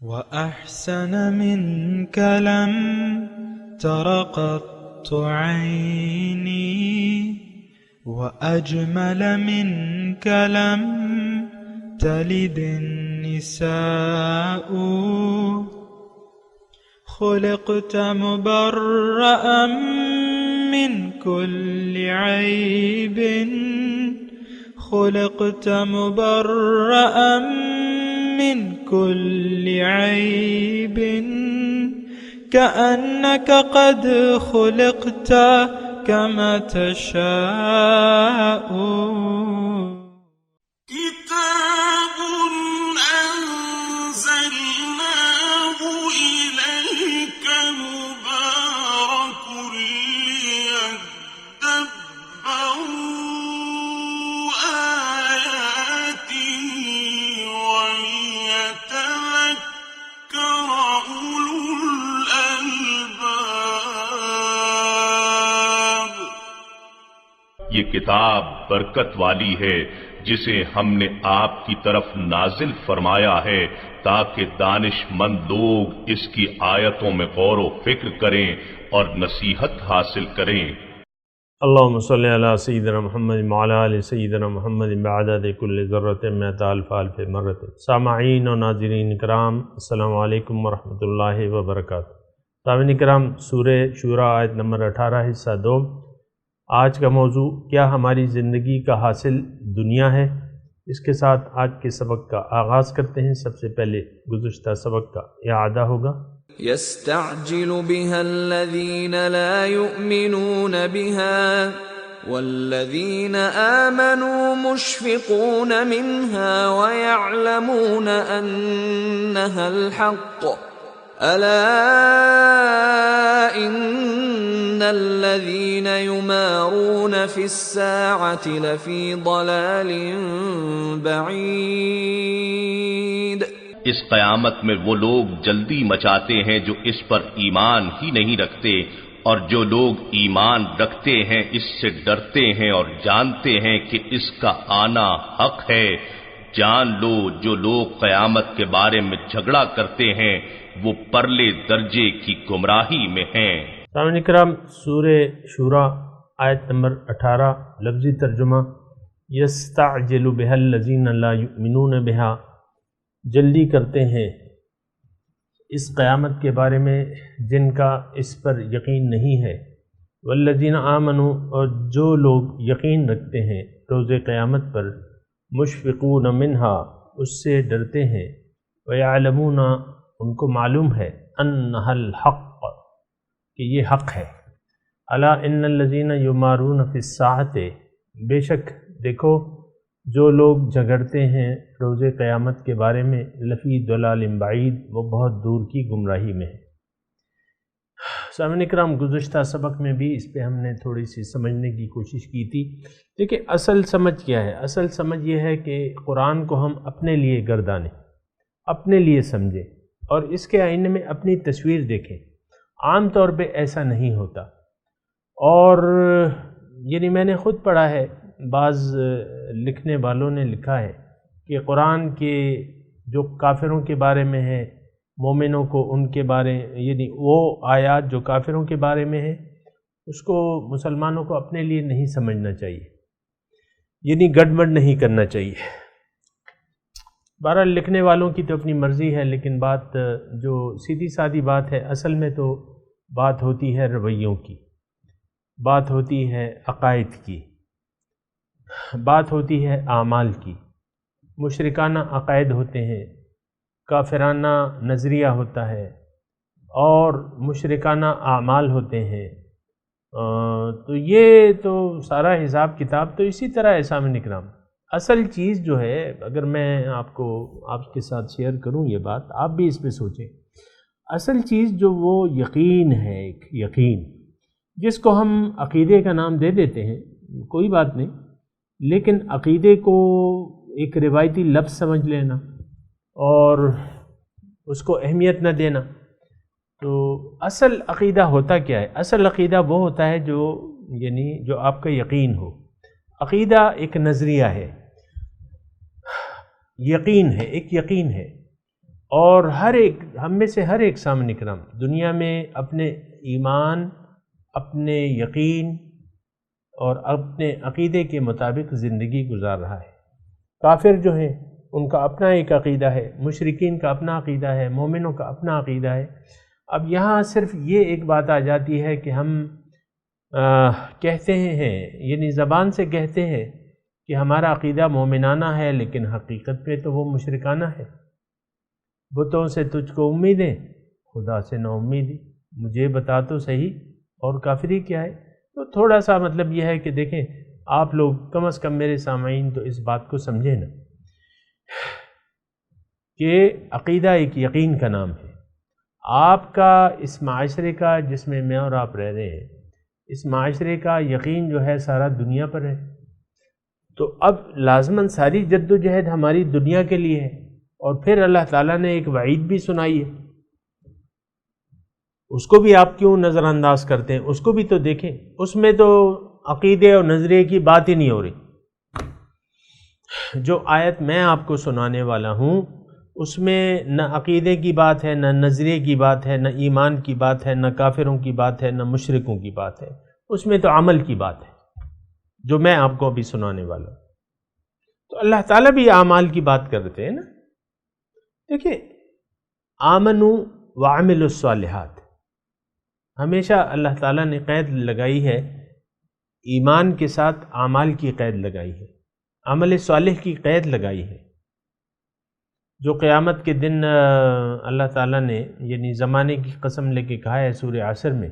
وأحسن منك لم تر قط عيني وأجمل منك لم تلد النساء خلقت مبرأ من كل عيب خلقت مبرأ من كل عيب كأنك قد خلقت كما تشاء كتاب أنزلناه إليك مبارك ليدبروا آياته وليتذكر أولو الألباب۔ یہ کتاب برکت والی ہے جسے ہم نے آپ کی طرف نازل فرمایا ہے تاکہ دانش مند لوگ اس کی آیتوں میں غور و فکر کریں اور نصیحت حاصل کریں۔ اللہم صلی علی سیدنا محمد وعلی آل سیدنا محمد بعدد کل ذرۃ مئۃ الف الف مرۃ۔ سامعین و ناظرین کرام، السلام علیکم ورحمۃ اللہ وبرکاتہ۔ سامعین کرام، سورہ شورى آیت نمبر 18 حصہ 2۔ آج کا موضوع کیا ہماری زندگی کا حاصل دنیا ہے؟ اس کے ساتھ آج کے سبق کا آغاز کرتے ہیں۔ سب سے پہلے گزشتہ سبق کا اعادہ ہوگا۔ يستعجل بها الذين لا يؤمنون بها والذين آمنوا مشفقون منها ويعلمون أنها الحق ألا إن الذين يمارون في الساعة لفي ضلال بعيد۔ اس قیامت میں وہ لوگ جلدی مچاتے ہیں جو اس پر ایمان ہی نہیں رکھتے، اور جو لوگ ایمان رکھتے ہیں اس سے ڈرتے ہیں اور جانتے ہیں کہ اس کا آنا حق ہے۔ جان لو جو لوگ قیامت کے بارے میں جھگڑا کرتے ہیں وہ پرلے درجے کی گمراہی میں ہیں۔ سامعین کرام، سورہ شورى آیت نمبر 18 لفظی ترجمہ یستعجل بها الذین لا یؤمنون بها، جلدی کرتے ہیں اس قیامت کے بارے میں جن کا اس پر یقین نہیں ہے، والذین آمنوا، اور جو لوگ یقین رکھتے ہیں روز قیامت پر، مشفقون منہا، اس سے ڈرتے ہیں، ویعلمون، ان کو معلوم ہے، انہا الحق، کہ یہ حق ہے۔ الا ان الذین یمارون فی الساعۃ، بے شک دیکھو جو لوگ جھگڑتے ہیں روز قیامت کے بارے میں، لفی ضلال بعید، وہ بہت دور کی گمراہی میں ہے۔ سامعین کرام، گزشتہ سبق میں بھی اس پہ ہم نے تھوڑی سی سمجھنے کی کوشش کی تھی۔ دیکھیں اصل سمجھ کیا ہے؟ اصل سمجھ یہ ہے کہ قرآن کو ہم اپنے لیے گردانیں، اپنے لیے سمجھیں، اور اس کے آئینے میں اپنی تصویر دیکھیں۔ عام طور پہ ایسا نہیں ہوتا، اور یعنی میں نے خود پڑھا ہے، بعض لکھنے والوں نے لکھا ہے کہ قرآن کے جو کافروں کے بارے میں ہے، مومنوں کو ان کے بارے، یعنی وہ آیات جو کافروں کے بارے میں ہے، اس کو مسلمانوں کو اپنے لیے نہیں سمجھنا چاہیے، یعنی گڑبڑ نہیں کرنا چاہیے۔ بہرحال لکھنے والوں کی تو اپنی مرضی ہے، لیکن بات جو سیدھی سادھی بات ہے، اصل میں تو بات ہوتی ہے رویوں کی، بات ہوتی ہے عقائد کی، بات ہوتی ہے اعمال کی۔ مشرکانہ عقائد ہوتے ہیں، کافرانہ نظریہ ہوتا ہے، اور مشرکانہ اعمال ہوتے ہیں۔ تو یہ تو سارا حساب کتاب تو اسی طرح ہے۔ سامعین کرام، اصل چیز جو ہے، اگر میں آپ کے ساتھ شیئر کروں یہ بات، آپ بھی اس پہ سوچیں، اصل چیز جو وہ یقین ہے، ایک یقین جس کو ہم عقیدے کا نام دے دیتے ہیں، کوئی بات نہیں، لیکن عقیدے کو ایک روایتی لفظ سمجھ لینا اور اس کو اہمیت نہ دینا، تو اصل عقیدہ ہوتا کیا ہے؟ اصل عقیدہ وہ ہوتا ہے جو آپ کا یقین ہو۔ عقیدہ ایک نظریہ ہے، یقین ہے، ایک یقین ہے، اور ہم میں سے ہر ایک سامنے کرام دنیا میں اپنے ایمان، اپنے یقین اور اپنے عقیدے کے مطابق زندگی گزار رہا ہے۔ کافر جو ہیں ان کا اپنا ایک عقیدہ ہے، مشرکین کا اپنا عقیدہ ہے، مومنوں کا اپنا عقیدہ ہے۔ اب یہاں صرف یہ ایک بات آ جاتی ہے کہ ہم کہتے ہیں، یعنی زبان سے کہتے ہیں کہ ہمارا عقیدہ مومنانہ ہے، لیکن حقیقت میں تو وہ مشرکانہ ہے۔ بتوں سے تجھ کو امیدیں، خدا سے نا امیدی، مجھے بتا تو صحیح اور کافری کیا ہے۔ تو تھوڑا سا مطلب یہ ہے کہ دیکھیں آپ لوگ کم از کم میرے سامعین تو اس بات کو سمجھیں نا کہ عقیدہ ایک یقین کا نام ہے۔ آپ کا اس معاشرے کا جس میں میں اور آپ رہ رہے ہیں، اس معاشرے کا یقین جو ہے سارا دنیا پر ہے، تو اب لازماً ساری جد و جہد ہماری دنیا کے لیے ہے، اور پھر اللہ تعالیٰ نے ایک وعید بھی سنائی ہے، اس کو بھی آپ کیوں نظر انداز کرتے ہیں؟ اس کو بھی تو دیکھیں، اس میں تو عقیدے اور نظریے کی بات ہی نہیں ہو رہی۔ جو آیت میں آپ کو سنانے والا ہوں اس میں نہ عقیدے کی بات ہے، نہ نظریے کی بات ہے، نہ ایمان کی بات ہے، نہ کافروں کی بات ہے، نہ مشرکوں کی بات ہے، اس میں تو عمل کی بات ہے جو میں آپ کو ابھی سنانے والا ہوں۔ تو اللہ تعالیٰ بھی اعمال کی بات کرتے ہیں نا۔ دیکھیں، آمنوا وعملوا الصالحات، ہمیشہ اللہ تعالیٰ نے قید لگائی ہے، ایمان کے ساتھ اعمال کی قید لگائی ہے، عمل صالح کی قید لگائی ہے، جو قیامت کے دن اللہ تعالیٰ نے یعنی زمانے کی قسم لے کے کہا ہے سورہ عصر میں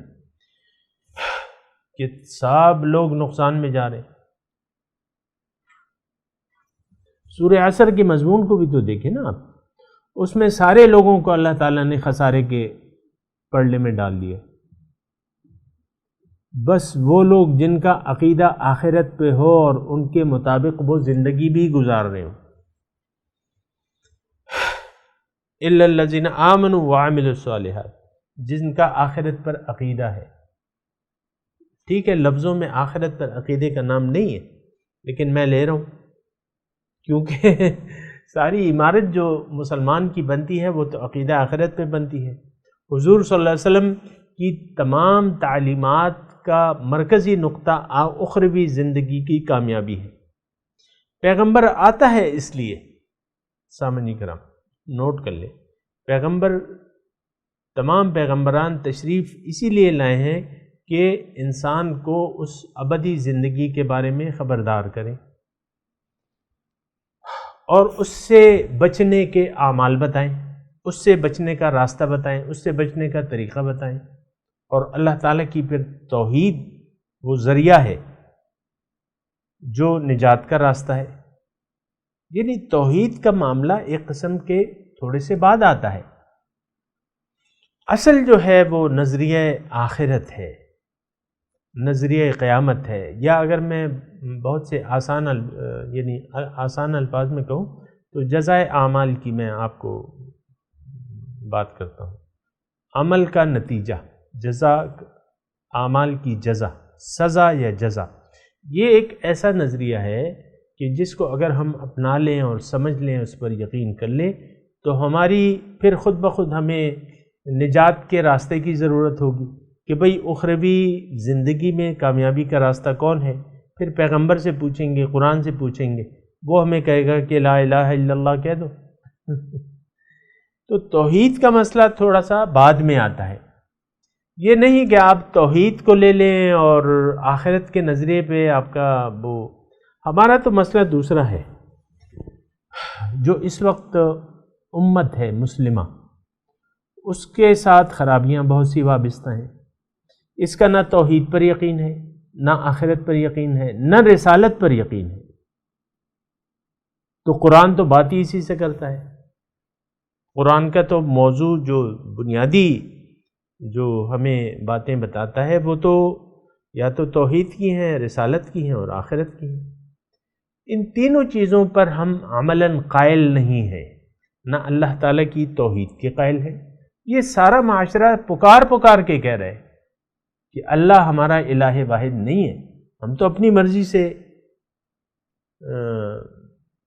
کہ سب لوگ نقصان میں جا رہے ہیں۔ سورہ عصر کے مضمون کو بھی تو دیکھیں نا آپ، اس میں سارے لوگوں کو اللہ تعالیٰ نے خسارے کے پڑلے میں ڈال دیا، بس وہ لوگ جن کا عقیدہ آخرت پہ ہو اور ان کے مطابق وہ زندگی بھی گزار رہے ہوں۔ الا الذین آمنوا وعملوا الصالحات، جن کا آخرت پر عقیدہ ہے۔ ٹھیک ہے، لفظوں میں آخرت پر عقیدے کا نام نہیں ہے، لیکن میں لے رہا ہوں کیونکہ ساری عمارت جو مسلمان کی بنتی ہے وہ تو عقیدہ آخرت پہ بنتی ہے۔ حضور صلی اللہ علیہ وسلم کی تمام تعلیمات کا مرکزی نقطہ اخروی زندگی کی کامیابی ہے۔ پیغمبر آتا ہے اس لیے، سامعین کرام نوٹ کر لیں، تمام پیغمبران تشریف اسی لیے لائے ہیں کہ انسان کو اس ابدی زندگی کے بارے میں خبردار کریں اور اس سے بچنے کے اعمال بتائیں، اس سے بچنے کا راستہ بتائیں، اس سے بچنے کا طریقہ بتائیں، اور اللہ تعالیٰ کی پھر توحید وہ ذریعہ ہے جو نجات کا راستہ ہے۔ یعنی توحید کا معاملہ ایک قسم کے تھوڑے سے بعد آتا ہے، اصل جو ہے وہ نظریہ آخرت ہے، نظریہ قیامت ہے، یا اگر میں بہت سے آسان الفاظ میں کہوں تو جزائے اعمال کی میں آپ کو بات کرتا ہوں۔ عمل کا نتیجہ، جزا، اعمال کی جزا، سزا یا جزا، یہ ایک ایسا نظریہ ہے کہ جس کو اگر ہم اپنا لیں اور سمجھ لیں، اس پر یقین کر لیں، تو ہماری پھر خود بخود ہمیں نجات کے راستے کی ضرورت ہوگی کہ بھئی اخروی زندگی میں کامیابی کا راستہ کون ہے۔ پھر پیغمبر سے پوچھیں گے، قرآن سے پوچھیں گے، وہ ہمیں کہے گا کہ لا الہ الا اللہ کہہ دو۔ تو توحید کا مسئلہ تھوڑا سا بعد میں آتا ہے، یہ نہیں کہ آپ توحید کو لے لیں اور آخرت کے نظریے پہ آپ کا وہ، ہمارا تو مسئلہ دوسرا ہے۔ جو اس وقت امت ہے مسلمہ، اس کے ساتھ خرابیاں بہت سی وابستہ ہیں، اس کا نہ توحید پر یقین ہے، نہ آخرت پر یقین ہے، نہ رسالت پر یقین ہے۔ تو قرآن تو بات ہی اسی سے کرتا ہے، قرآن کا تو موضوع جو بنیادی جو ہمیں باتیں بتاتا ہے وہ تو یا تو توحید کی ہیں، رسالت کی ہیں اور آخرت کی ہیں۔ ان تینوں چیزوں پر ہم عملاً قائل نہیں ہیں، نہ اللہ تعالیٰ کی توحید کے قائل ہیں۔ یہ سارا معاشرہ پکار کے کہہ رہے کہ اللہ ہمارا الہ واحد نہیں ہے، ہم تو اپنی مرضی سے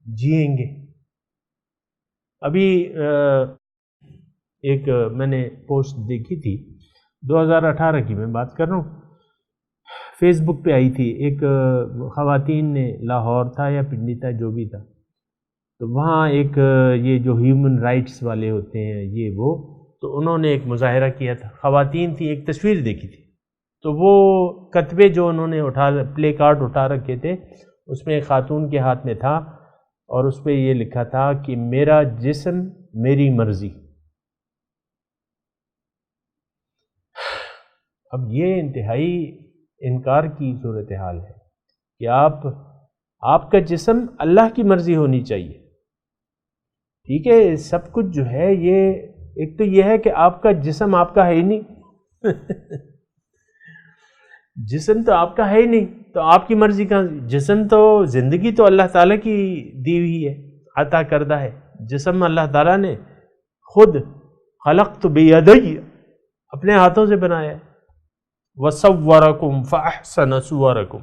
جئیں گے۔ ابھی ایک میں نے پوسٹ دیکھی تھی 2018 کی میں بات کر رہا ہوں، فیس بک پہ آئی تھی، ایک خواتین نے، لاہور تھا یا پنڈی تھا جو بھی تھا، تو وہاں ایک یہ جو ہیومن رائٹس والے ہوتے ہیں یہ وہ، تو انہوں نے ایک مظاہرہ کیا تھا، خواتین تھی، ایک تصویر دیکھی تھی، تو وہ کتبے جو انہوں نے پلے کارڈ اٹھا رکھے تھے اس میں ایک خاتون کے ہاتھ میں تھا اور اس پہ یہ لکھا تھا کہ میرا جسم میری مرضی۔ اب یہ انتہائی انکار کی صورتحال ہے کہ آپ کا جسم اللہ کی مرضی ہونی چاہیے، ٹھیک ہے، سب کچھ جو ہے یہ ایک تو یہ ہے کہ آپ کا جسم آپ کا ہے ہی نہیں جسم تو آپ کا ہے ہی نہیں، تو آپ کی مرضی کا جسم، تو زندگی تو اللہ تعالیٰ کی دی ہوئی ہے، عطا کردہ ہے، جسم اللہ تعالیٰ نے خود خلقت بیدی اپنے ہاتھوں سے بنایا ہے، وَصَوَّرَكُمْ فَأَحْسَنَ صُوَرَكُمْ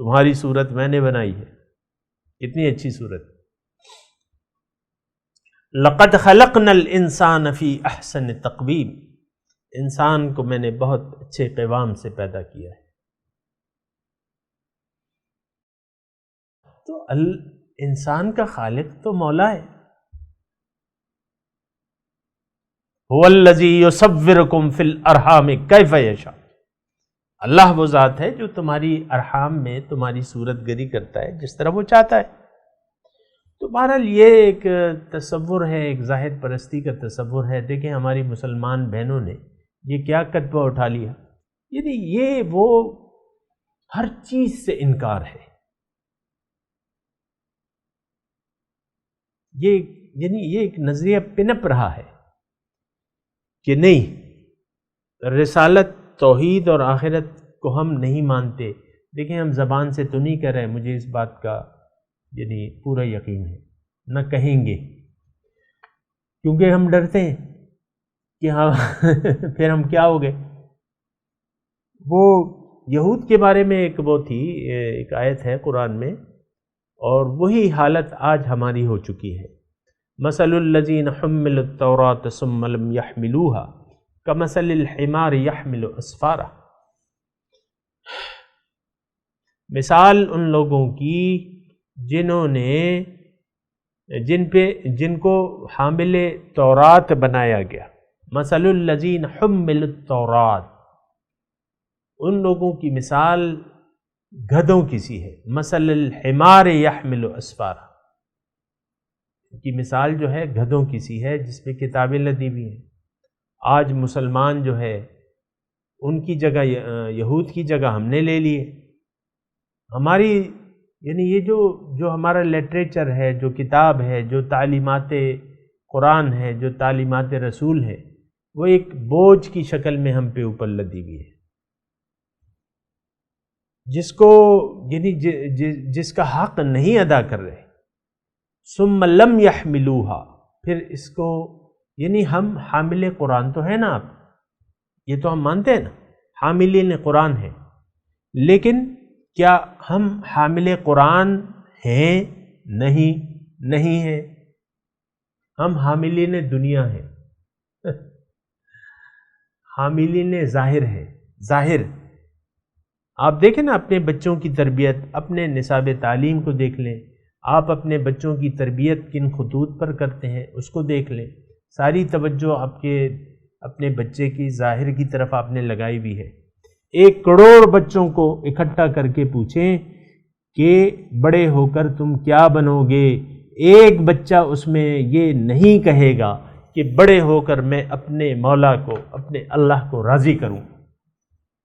تمہاری صورت میں نے بنائی ہے، اتنی اچھی صورت۔ لَقَدْ خَلَقْنَا الْإِنسَانَ فِي أَحْسَنِ تَقْوِيمٍ انسان کو میں نے بہت اچھے قوام سے پیدا کیا ہے۔ تو انسان کا خالق تو مولا ہے، هُوَ الَّذِي يُصَوِّرُكُمْ فِي الْأَرْحَامِ كَيْفَ يَشَاءُ اللہ وہ ذات ہے جو تمہاری ارحام میں تمہاری صورت گری کرتا ہے جس طرح وہ چاہتا ہے۔ تو بہرحال یہ ایک تصور ہے، ایک ظاہر پرستی کا تصور ہے۔ دیکھیں ہماری مسلمان بہنوں نے یہ کیا کتبہ اٹھا لیا، یعنی یہ وہ ہر چیز سے انکار ہے، یہ ایک نظریہ پنپ رہا ہے کہ نہیں، رسالت، توحید اور آخرت کو ہم نہیں مانتے۔ دیکھیں ہم زبان سے تو نہیں کہہ رہے، مجھے اس بات کا یعنی پورا یقین ہے، نہ کہیں گے، کیونکہ ہم ڈرتے ہیں کہ ہاں پھر ہم کیا ہو گئے۔ وہ یہود کے بارے میں ایک وہ تھی، ایک آیت ہے قرآن میں، اور وہی حالت آج ہماری ہو چکی ہے۔ مثل الذین حملوا التوراۃ ثم لم یحملوها کمثل الحمار یحمل اسفارا، مثال ان لوگوں کی جنہوں نے جن کو حامل تورات بنایا گیا، مثل الذین حملوا التوراۃ، ان لوگوں کی مثال گدھوں کی سی ہے، مثل الحمار یحمل اسفارا، کی مثال جو ہے گدھوں کی سی ہے جس پہ کتابیں لدی ہوئی ہیں۔ آج مسلمان جو ہے ان کی جگہ یہود کی جگہ ہم نے لے لیے، ہماری یعنی یہ جو ہمارا لٹریچر ہے، جو کتاب ہے، جو تعلیمات قرآن ہے، جو تعلیمات رسول ہے، وہ ایک بوجھ کی شکل میں ہم پہ اوپر لدی ہوئی ہے، جس کو یعنی جس کا حق نہیں ادا کر رہے۔ ثم لم یحملوها، پھر اس کو یعنی ہم حامل قرآن تو ہے نا، آپ یہ تو ہم مانتے ہیں نا، حاملین قرآن ہیں، لیکن کیا ہم حامل قرآن ہیں؟ نہیں ہیں، ہم حاملین دنیا ہیں حاملین ظاہر ہے، ظاہر۔ آپ دیکھیں نا اپنے بچوں کی تربیت، اپنے نصاب تعلیم کو دیکھ لیں، آپ اپنے بچوں کی تربیت کن خطوط پر کرتے ہیں اس کو دیکھ لیں، ساری توجہ آپ کے اپنے بچے کی ظاہر کی طرف آپ نے لگائی ہوئی ہے۔ 1 کروڑ بچوں کو اکٹھا کر کے پوچھیں کہ بڑے ہو کر تم کیا بنو گے، ایک بچہ اس میں یہ نہیں کہے گا کہ بڑے ہو کر میں اپنے مولا کو، اپنے اللہ کو راضی کروں۔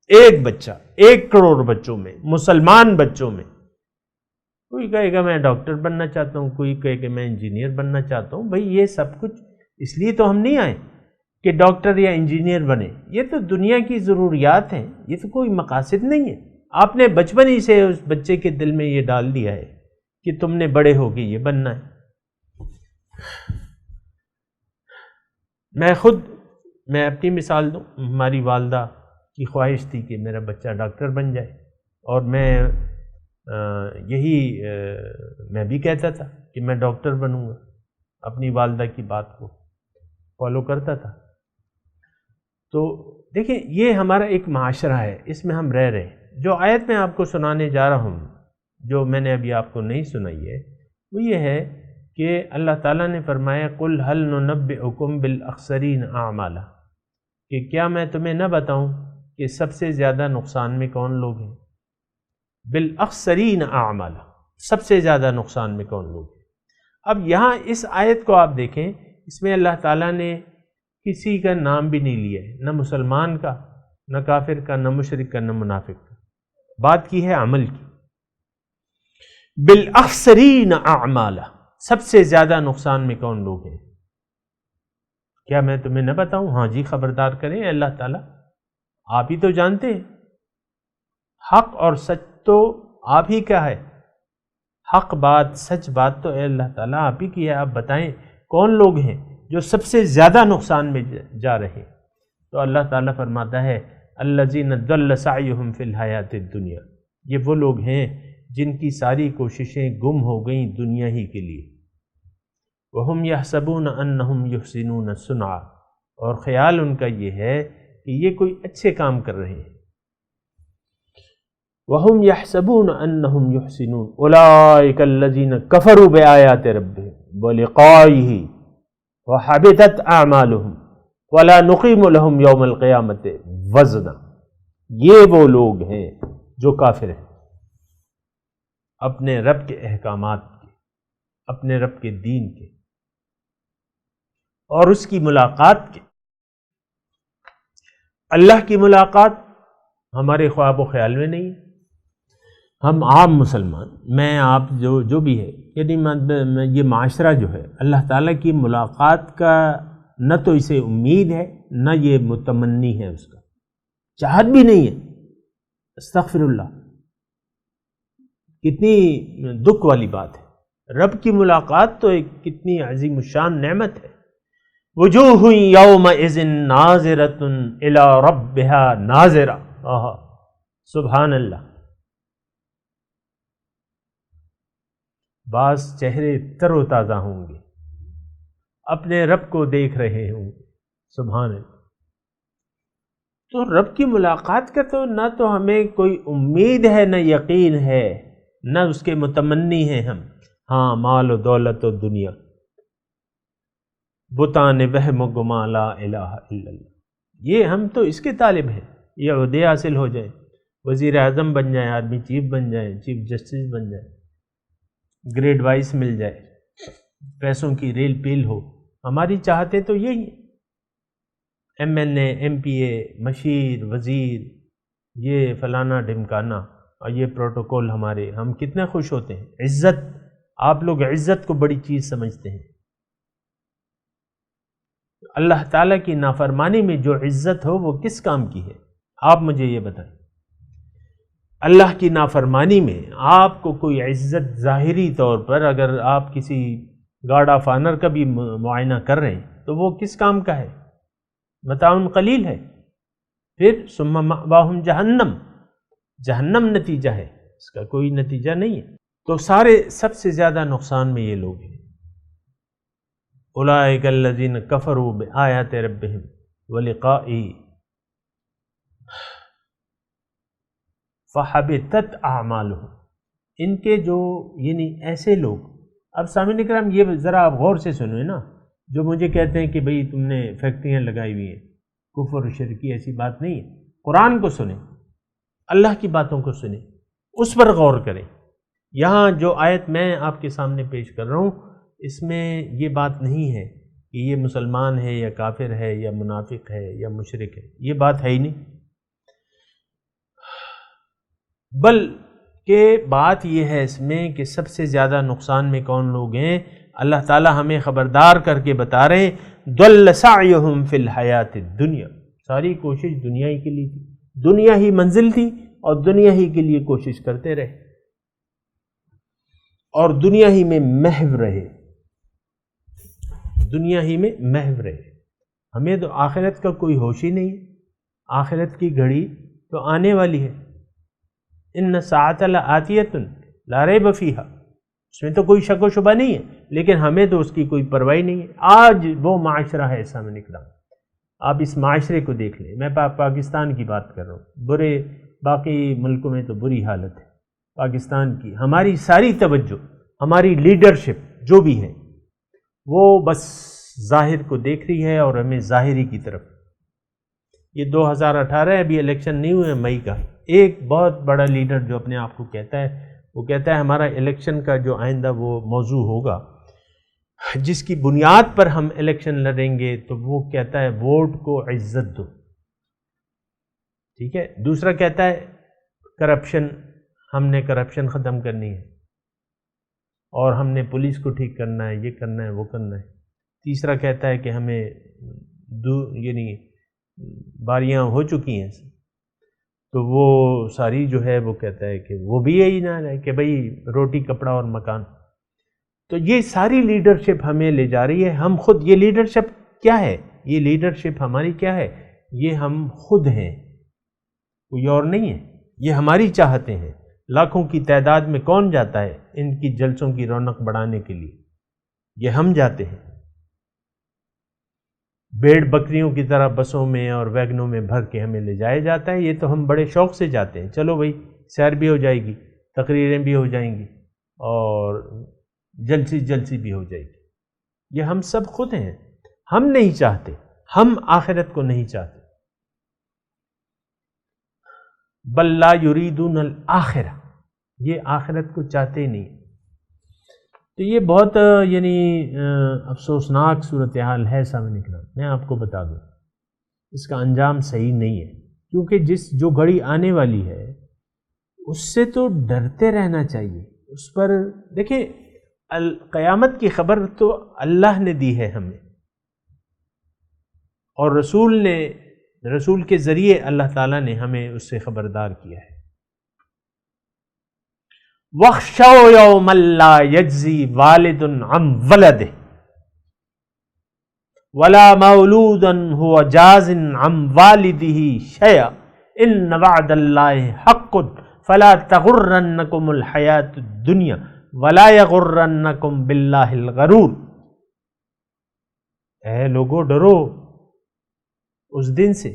ایک بچہ 1 کروڑ بچوں میں، مسلمان بچوں میں، کوئی کہے گا میں ڈاکٹر بننا چاہتا ہوں، کوئی کہے کہ میں انجینئر بننا چاہتا ہوں۔ بھئی یہ سب کچھ اس لیے تو ہم نہیں آئے کہ ڈاکٹر یا انجینئر بنے، یہ تو دنیا کی ضروریات ہیں، یہ تو کوئی مقاصد نہیں ہے۔ آپ نے بچپن ہی سے اس بچے کے دل میں یہ ڈال دیا ہے کہ تم نے بڑے ہو کے یہ بننا ہے۔ میں اپنی مثال دوں، ہماری والدہ کی خواہش تھی کہ میرا بچہ ڈاکٹر بن جائے، اور میں بھی کہتا تھا کہ میں ڈاکٹر بنوں گا، اپنی والدہ کی بات کو فالو کرتا تھا۔ تو دیکھیں یہ ہمارا ایک معاشرہ ہے، اس میں ہم رہ رہے ہیں۔ جو آیت میں آپ کو سنانے جا رہا ہوں، جو میں نے ابھی آپ کو نہیں سنائی ہے، وہ یہ ہے کہ اللہ تعالیٰ نے فرمایا قُلْ هَلْ نُنَبِّئُكُمْ بِالْأَخْسَرِينَ أَعْمَالًا، کہ کیا میں تمہیں نہ بتاؤں کہ سب سے زیادہ نقصان میں کون لوگ ہیں؟ بالأخسرین اعمالا، سب سے زیادہ نقصان میں کون لوگ ہیں؟ اب یہاں اس آیت کو آپ دیکھیں، اس میں اللہ تعالیٰ نے کسی کا نام بھی نہیں لیا ہے، نہ مسلمان کا، نہ کافر کا، نہ مشرک کا، نہ منافق کا، بات کی ہے عمل کی۔ بالاخسرین اعمالا، سب سے زیادہ نقصان میں کون لوگ ہیں؟ کیا میں تمہیں نہ بتاؤں؟ ہاں جی، خبردار کریں اللہ تعالیٰ، آپ ہی تو جانتے ہیں، حق اور سچ تو آپ ہی کا ہے، حق بات سچ بات تو اے اللہ تعالیٰ آپ ہی کی ہے، آپ بتائیں کون لوگ ہیں جو سب سے زیادہ نقصان میں جا رہے ہیں؟ تو اللہ تعالیٰ فرماتا ہے الذین ضل سعیہم فی الحیات الدنیا، یہ وہ لوگ ہیں جن کی ساری کوششیں گم ہو گئیں دنیا ہی کے لیے، وہم یحسبون انہم یحسنون صنعا، اور خیال ان کا یہ ہے کہ یہ کوئی اچھے کام کر رہے ہیں، وہم یحسبون انہم یحسنون اولئک الذین کفروا بآیات ربہم ولقائہ وحبطت اعمالہم ولا نقیم لہم یوم القیامت وزنا، یہ وہ لوگ ہیں جو کافر ہیں اپنے رب کے احکامات کے، اپنے رب کے دین کے اور اس کی ملاقات کے۔ اللہ کی ملاقات ہمارے خواب و خیال میں نہیں ہے، ہم عام مسلمان، میں آپ جو بھی ہے، یعنی یہ معاشرہ جو ہے اللہ تعالیٰ کی ملاقات کا نہ تو اسے امید ہے، نہ یہ متمنی ہے، اس کا چاہت بھی نہیں ہے۔ استغفر اللہ، کتنی دکھ والی بات ہے۔ رب کی ملاقات تو ایک کتنی عظیم الشان نعمت ہے۔ وجوہ یومئذ ناظرۃ الی ربھا ناظرہ، سبحان اللہ، بعض چہرے تر و تازہ ہوں گے، اپنے رب کو دیکھ رہے ہوں گے، سبحان اللہ۔ تو رب کی ملاقات کا تو نہ تو ہمیں کوئی امید ہے، نہ یقین ہے، نہ اس کے متمنی ہیں ہم۔ ہاں، مال و دولت و دنیا، بتان وہم و گما لا الہ الا اللہ، یہ ہم تو اس کے طالب ہیں، یہ عہدے حاصل ہو جائیں، وزیر اعظم بن جائیں، آرمی چیف بن جائیں، چیف جسٹس بن جائیں، گریڈ وائز مل جائے، پیسوں کی ریل پیل ہو، ہماری چاہتے تو یہی ہیں۔ ایم این اے، ایم پی اے، مشیر، وزیر، یہ فلانا ڈھمکانا اور یہ پروٹوکول ہمارے، ہم کتنے خوش ہوتے ہیں۔ عزت، آپ لوگ عزت کو بڑی چیز سمجھتے ہیں۔ اللہ تعالیٰ کی نافرمانی میں جو عزت ہو وہ کس کام کی ہے؟ آپ مجھے یہ بتائیں۔ اللہ کی نافرمانی میں آپ کو کوئی عزت ظاہری طور پر، اگر آپ کسی گارڈ آف آنر کا بھی معائنہ کر رہے ہیں تو وہ کس کام کا ہے؟ متاع قلیل ہے۔ پھر ثم مأواہم جہنم، جہنم نتیجہ ہے، اس کا کوئی نتیجہ نہیں ہے۔ تو سارے سب سے زیادہ نقصان میں یہ لوگ ہیں۔ اولئک الذین کفروا بآیات ربہم ولقائہ فحبطت اعمالہم، ان کے جو یعنی ایسے لوگ، اب سامعین اکرام یہ ذرا آپ غور سے سنیں نا، جو مجھے کہتے ہیں کہ بھئی تم نے فیکٹریاں لگائی ہوئی ہیں، کفر و شرکی ایسی بات نہیں ہے۔ قرآن کو سنیں، اللہ کی باتوں کو سنیں، اس پر غور کریں۔ یہاں جو آیت میں آپ کے سامنے پیش کر رہا ہوں، اس میں یہ بات نہیں ہے کہ یہ مسلمان ہے یا کافر ہے یا منافق ہے یا مشرک ہے، یہ بات ہے ہی نہیں، بلکہ بات یہ ہے اس میں کہ سب سے زیادہ نقصان میں کون لوگ ہیں۔ اللہ تعالی ہمیں خبردار کر کے بتا رہے ہیں ضل سعیہم فی الحیات الدنیا، ساری کوشش دنیا ہی کے لیے تھی، دنیا ہی منزل تھی اور دنیا ہی کے لیے کوشش کرتے رہے اور دنیا ہی میں محو رہے، دنیا ہی میں محو رہے۔ ہمیں تو آخرت کا کوئی ہوش ہی نہیں ہے، آخرت کی گھڑی تو آنے والی ہے۔ ان ساعۃ لآتیۃ لا ریب فیہا، اس میں تو کوئی شک و شبہ نہیں ہے، لیکن ہمیں تو اس کی کوئی پرواہ نہیں ہے۔ آج وہ معاشرہ ہے سامنے اکرام آپ اس معاشرے کو دیکھ لیں، میں پاکستان کی بات کر رہا ہوں، باقی ملکوں میں تو بری حالت ہے، پاکستان کی ہماری ساری توجہ، ہماری لیڈرشپ جو بھی ہے وہ بس ظاہر کو دیکھ رہی ہے اور ہمیں ظاہری کی طرف. یہ 2018 ہے، ابھی الیکشن نہیں ہوئے مئی کا. ایک بہت بڑا لیڈر جو اپنے آپ کو کہتا ہے، وہ کہتا ہے ہمارا الیکشن کا جو آئندہ وہ موضوع ہوگا جس کی بنیاد پر ہم الیکشن لڑیں گے، تو وہ کہتا ہے ووٹ کو عزت دو. ٹھیک ہے. دوسرا کہتا ہے کرپشن، ہم نے کرپشن ختم کرنی ہے اور ہم نے پولیس کو ٹھیک کرنا ہے، یہ کرنا ہے، وہ کرنا ہے. تیسرا کہتا ہے کہ ہمیں یعنی باریاں ہو چکی ہیں، تو وہ ساری جو ہے وہ کہتا ہے کہ وہ بھی یہی نہ ہے کہ بھئی روٹی کپڑا اور مکان. تو یہ ساری لیڈرشپ ہمیں لے جا رہی ہے. ہم خود، یہ لیڈرشپ کیا ہے؟ یہ لیڈرشپ ہماری کیا ہے؟ یہ ہم خود ہیں، کوئی اور نہیں ہے. یہ ہماری چاہتے ہیں. لاکھوں کی تعداد میں کون جاتا ہے ان کی جلسوں کی رونق بڑھانے کے لیے؟ یہ ہم جاتے ہیں. بھیڑ بکریوں کی طرح بسوں میں اور ویگنوں میں بھر کے ہمیں لے جایا جاتا ہے. یہ تو ہم بڑے شوق سے جاتے ہیں. چلو بھائی، سیر بھی ہو جائے گی، تقریریں بھی ہو جائیں گی اور جلسی بھی ہو جائے گی. یہ ہم سب خود ہیں. ہم نہیں چاہتے، ہم آخرت کو نہیں چاہتے. بل لا یریدون الآخرہ، یہ آخرت کو چاہتے ہی نہیں. تو یہ بہت یعنی افسوسناک صورتحال ہے سامنے نکلا. میں آپ کو بتا دوں اس کا انجام صحیح نہیں ہے، کیونکہ جو گھڑی آنے والی ہے اس سے تو ڈرتے رہنا چاہیے. اس پر دیکھیں، قیامت کی خبر تو اللہ نے دی ہے ہمیں، اور رسول کے ذریعے اللہ تعالیٰ نے ہمیں اس سے خبردار کیا ہے. وَاخْشَوْا يَوْمًا لَا يَجْزِي وَالِدٌ عَنْ وَلَدِهِ وَلَا مَوْلُودٌ هُوَ جَازٍ عَنْ وَالِدِهِ شَيْئًا إِنَّ وَعْدَ اللَّهِ حَقٌّ فَلَا تَغُرَّنَّكُمُ الْحَيَاةُ الدُّنْيَا وَلَا يَغُرَّنَّكُمْ بِاللَّهِ الْغَرُورُ. اے لوگو، ڈرو اس دن سے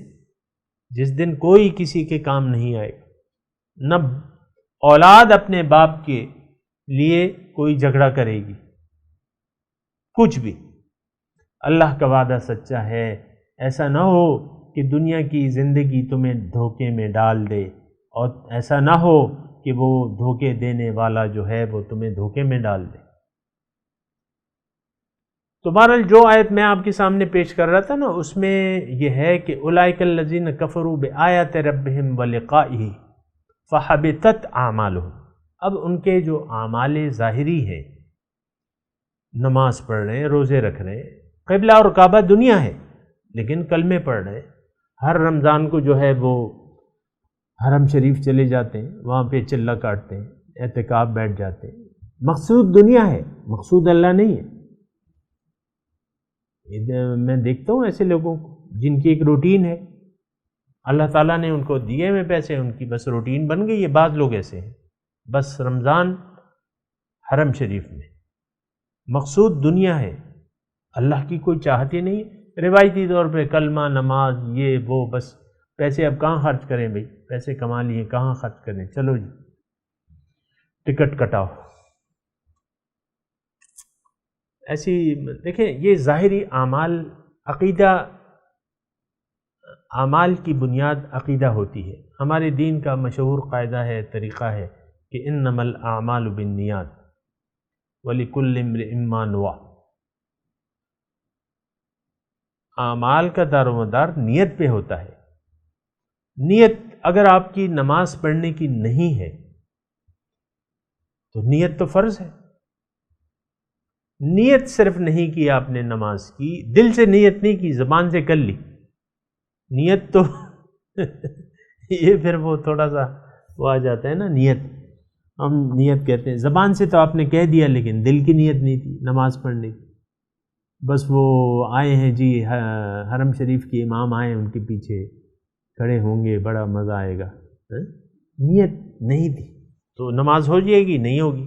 جس دن کوئی کسی کے کام نہیں آئے گا. نہ اولاد اپنے باپ کے لیے کوئی جھگڑا کرے گی، کچھ بھی. اللہ کا وعدہ سچا ہے. ایسا نہ ہو کہ دنیا کی زندگی تمہیں دھوکے میں ڈال دے، اور ایسا نہ ہو کہ وہ دھوکے دینے والا جو ہے وہ تمہیں دھوکے میں ڈال دے. تو بہرحال جو آیت میں آپ کے سامنے پیش کر رہا تھا نا، اس میں یہ ہے کہ اولئک الذین کفروا بآیات ربہم ولقائہ فحبطت اعمالہم. اب ان کے جو اعمال ظاہری ہیں، نماز پڑھ رہے ہیں، روزے رکھ رہے ہیں، قبلہ اور کعبہ دنیا ہے، لیکن کلمے پڑھ رہے ہیں، ہر رمضان کو جو ہے وہ حرم شریف چلے جاتے ہیں، وہاں پہ چلہ کاٹتے ہیں، اعتکاف بیٹھ جاتے ہیں. مقصود دنیا ہے، مقصود اللہ نہیں ہے. میں دیکھتا ہوں ایسے لوگوں کو جن کی ایک روٹین ہے، اللہ تعالیٰ نے ان کو دیے ہوئے پیسے، ان کی بس روٹین بن گئی. یہ بعض لوگ ایسے ہیں، بس رمضان حرم شریف میں، مقصود دنیا ہے، اللہ کی کوئی چاہت ہی نہیں. روایتی طور پہ کلمہ، نماز، یہ وہ، بس پیسے اب کہاں خرچ کریں بھائی، پیسے کما لیے کہاں خرچ کریں، چلو جی ٹکٹ کٹاؤ. ایسی دیکھیں، یہ ظاہری اعمال، عقیدہ، اعمال کی بنیاد عقیدہ ہوتی ہے. ہمارے دین کا مشہور قاعدہ ہے، طریقہ ہے کہ انما الاعمال بالنیات ولکل امرئ ما نوی. اعمال کا دار و مدار نیت پہ ہوتا ہے. نیت اگر آپ کی نماز پڑھنے کی نہیں ہے تو نیت تو فرض ہے. نیت صرف نہیں کی آپ نے نماز کی، دل سے نیت نہیں کی، زبان سے کر لی نیت، تو یہ پھر وہ تھوڑا سا وہ آ جاتا ہے نا. نیت ہم نیت کہتے ہیں، زبان سے تو آپ نے کہہ دیا لیکن دل کی نیت نہیں تھی نماز پڑھنے کی. بس وہ آئے ہیں جی حرم شریف کے امام آئے، ان کے پیچھے کھڑے ہوں گے، بڑا مزہ آئے گا. نیت نہیں تھی تو نماز ہو جائے گی؟ نہیں ہوگی.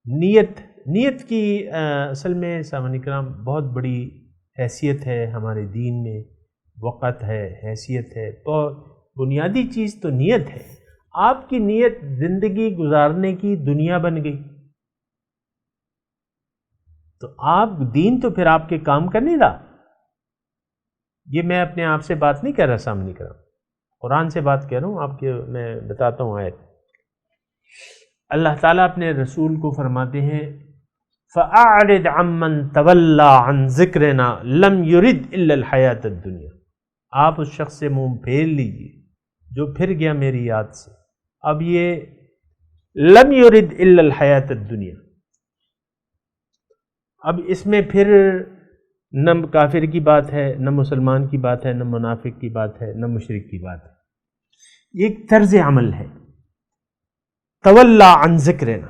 نیت نیت کی اصل میں سامعین کرام بہت بڑی حیثیت ہے ہمارے دین میں، وقت ہے، حیثیت ہے، بہت بنیادی چیز تو نیت ہے۔ آپ کی نیت زندگی گزارنے کی دنیا بن گئی تو آپ دین تو پھر آپ کے کام کر نہیں رہا۔ یہ میں اپنے آپ سے بات نہیں کر رہا، سامنے کر رہا، قرآن سے بات کہہ رہا ہوں آپ کے، میں بتاتا ہوں آیت۔ اللہ تعالیٰ اپنے رسول کو فرماتے ہیں فَأَعْرِضْ عَمَّنْ تَوَلَّى عَنْ ذِكْرِنَا لَمْ يُرِدْ إِلَّا الْحَيَاةَ الدُّنْيَا۔ آپ اس شخص سے منہ پھیر لیجئے جو پھر گیا میری یاد سے۔ اب یہ لم یرد الا الحیات الدنیا، اب اس میں پھر نہ کافر کی بات ہے، نہ مسلمان کی بات ہے، نہ منافق کی بات ہے، نہ مشرک کی بات ہے، یہ ایک طرز عمل ہے۔ تولا عن ذکرنا،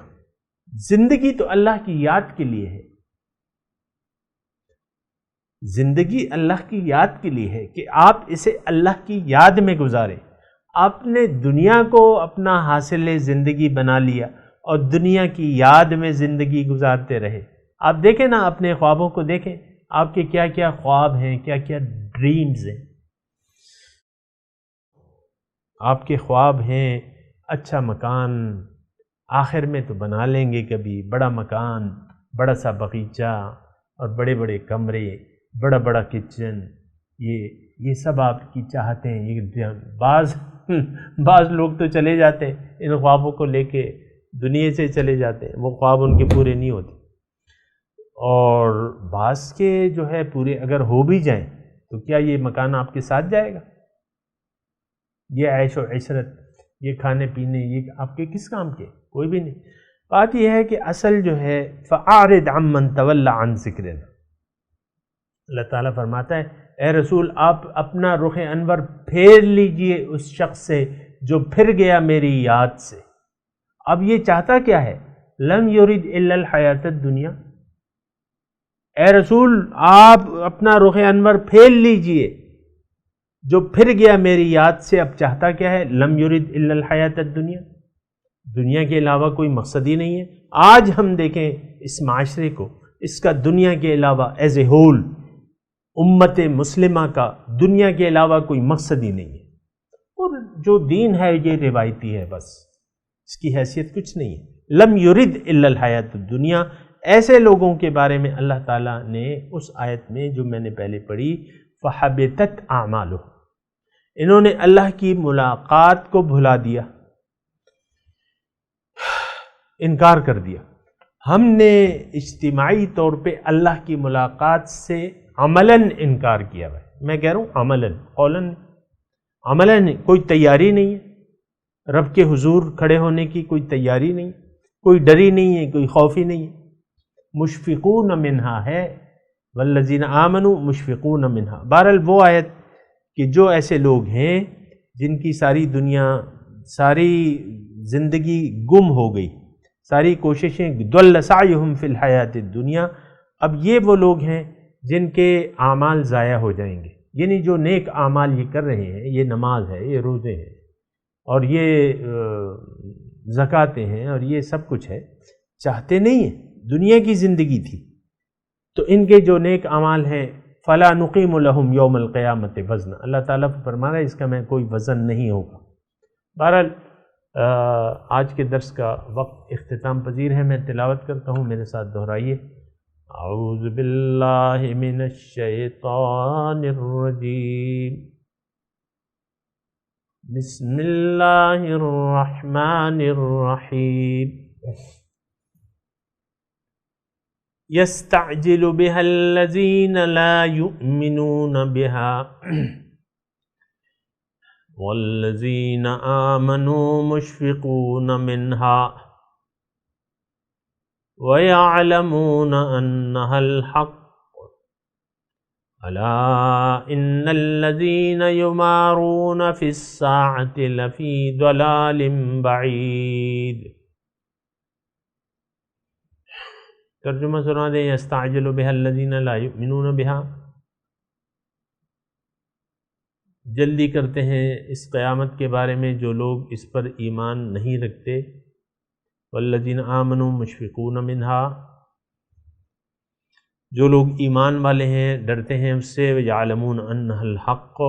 زندگی تو اللہ کی یاد کے لیے ہے، زندگی اللہ کی یاد کے لیے ہے کہ آپ اسے اللہ کی یاد میں گزاریں۔ آپ نے دنیا کو اپنا حاصل زندگی بنا لیا اور دنیا کی یاد میں زندگی گزارتے رہے۔ آپ دیکھیں نا، اپنے خوابوں کو دیکھیں، آپ کے کیا کیا خواب ہیں، کیا کیا ڈریمز ہیں۔ آپ کے خواب ہیں اچھا مکان، آخر میں تو بنا لیں گے کبھی بڑا مکان، بڑا سا باغیچہ اور بڑے بڑے کمرے، بڑا بڑا کچن، یہ سب آپ کی چاہتے ہیں۔ یہ بعض لوگ تو چلے جاتے ہیں ان خوابوں کو لے کے، دنیا سے چلے جاتے ہیں، وہ خواب ان کے پورے نہیں ہوتے، اور بعض کے جو ہے پورے اگر ہو بھی جائیں تو کیا یہ مکان آپ کے ساتھ جائے گا؟ یہ عیش و عشرت، یہ کھانے پینے، یہ آپ کے کس کام کے؟ کوئی بھی نہیں۔ بات یہ ہے کہ اصل جو ہے فَأَعْرِضْ عَمَّنْ تَوَلَّى عَنْ ذِكْرِنَا، اللہ تعالیٰ فرماتا ہے اے رسول آپ اپنا رخ انور پھیر لیجئے اس شخص سے جو پھر گیا میری یاد سے۔ اب یہ چاہتا کیا ہے؟ لم یرید الا الحیات الدنیا، اے رسول آپ اپنا رخ انور پھیر لیجئے جو پھر گیا میری یاد سے۔ اب چاہتا کیا ہے؟ لم یرید الا الحیات الدنیا، دنیا کے علاوہ کوئی مقصد ہی نہیں ہے۔ آج ہم دیکھیں اس معاشرے کو، اس کا دنیا کے علاوہ ایز اے ہول، امت مسلمہ کا دنیا کے علاوہ کوئی مقصد ہی نہیں ہے، اور جو دین ہے یہ روایتی ہے، بس اس کی حیثیت کچھ نہیں ہے۔ لم یرد الا الحیات الدنیا، ایسے لوگوں کے بارے میں اللہ تعالیٰ نے اس آیت میں جو میں نے پہلے پڑھی فحبطت اعمالہم، انہوں نے اللہ کی ملاقات کو بھلا دیا، انکار کر دیا۔ ہم نے اجتماعی طور پہ اللہ کی ملاقات سے عملاً انکار کیا ہے، میں کہہ رہا ہوں عملاً، قولاً عملاً، کوئی تیاری نہیں ہے رب کے حضور کھڑے ہونے کی، کوئی تیاری نہیں، کوئی ڈری نہیں ہے، کوئی خوفی نہیں ہے۔ مشفقون منہا ہے والذین آمنوا مشفقون منہا، بہرحال وہ آیت کہ جو ایسے لوگ ہیں جن کی ساری دنیا، ساری زندگی گم ہو گئی، ساری کوششیں ضل سعیہم فی الحیات الدنیا، اب یہ وہ لوگ ہیں جن کے اعمال ضائع ہو جائیں گے، یعنی جو نیک اعمال یہ کر رہے ہیں، یہ نماز ہے، یہ روزے ہیں، اور یہ زکاتیں ہیں، اور یہ سب کچھ ہے، چاہتے نہیں ہیں، دنیا کی زندگی تھی، تو ان کے جو نیک اعمال ہیں فلا نقیم لہم یوم القیامت وزنا، اللہ تعالیٰ فرما رہا ہے اس کا میں کوئی وزن نہیں ہوگا۔ بہرحال آج کے درس کا وقت اختتام پذیر ہے، میں تلاوت کرتا ہوں، میرے ساتھ دہرائیے۔ اعوذ باللہ من الشیطان الرجیم، بسم اللہ الرحمن الرحیم، یستعجل بها الذین لا یؤمنون بها والذین آمنوا مشفقون منها وَيَعْلَمُونَ أَنَّهَا الْحَقُّ أَلَا إِنَّ الَّذِينَ يُمَارُونَ فِي السَّاعَةِ لَفِي ضَلَالٍ بَعِيدٍ۔ ترجمہ سنا دیں، يَسْتَعْجِلُ بِهَا الَّذِينَ لَا يُؤْمِنُونَ بِهَا، جلدی کرتے ہیں اس قیامت کے بارے میں جو لوگ اس پر ایمان نہیں رکھتے، والذین آمنوا مشفقون منہا، جو لوگ ایمان والے ہیں ڈرتے ہیں اس سے، یعلمون انہ الحق،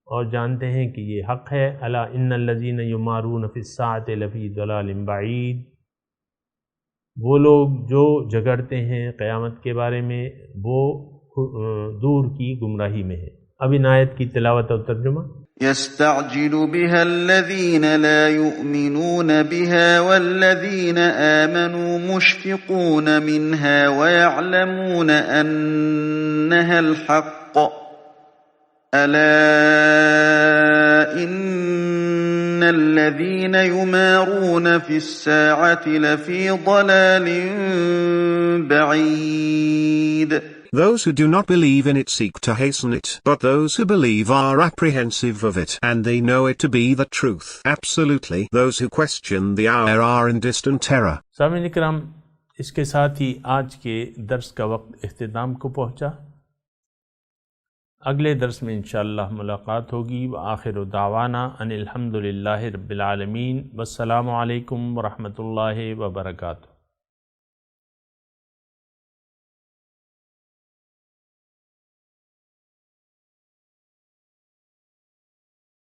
اور جانتے ہیں کہ یہ حق ہے، الا ان الذین یمارون فی الساعۃ لفی ضلال بعید، وہ لوگ جو جھگڑتے ہیں قیامت کے بارے میں وہ دور کی گمراہی میں ہیں۔ اب ان آیت کی تلاوت اور ترجمہ۔ يستعجل بها الذين لا يؤمنون بها والذين آمنوا مشفقون منها ويعلمون أنها الحق ألا إن الذين يمارون في الساعة لفي ضلال بعيد۔ Those who do not believe in it seek to hasten it, but those who believe are apprehensive of it, and they know it to be the truth. Absolutely, those who question the hour are in distant terror. سامعین اکرام، اس کے ساتھ ہی آج کے درس کا وقت اختتام کو پہنچا۔ اگلے درس میں انشاءاللہ ملاقات ہوگی۔ وآخر دعوانا ان الحمدللہ رب العالمین، والسلام علیکم ورحمۃ اللہ وبرکاتہ۔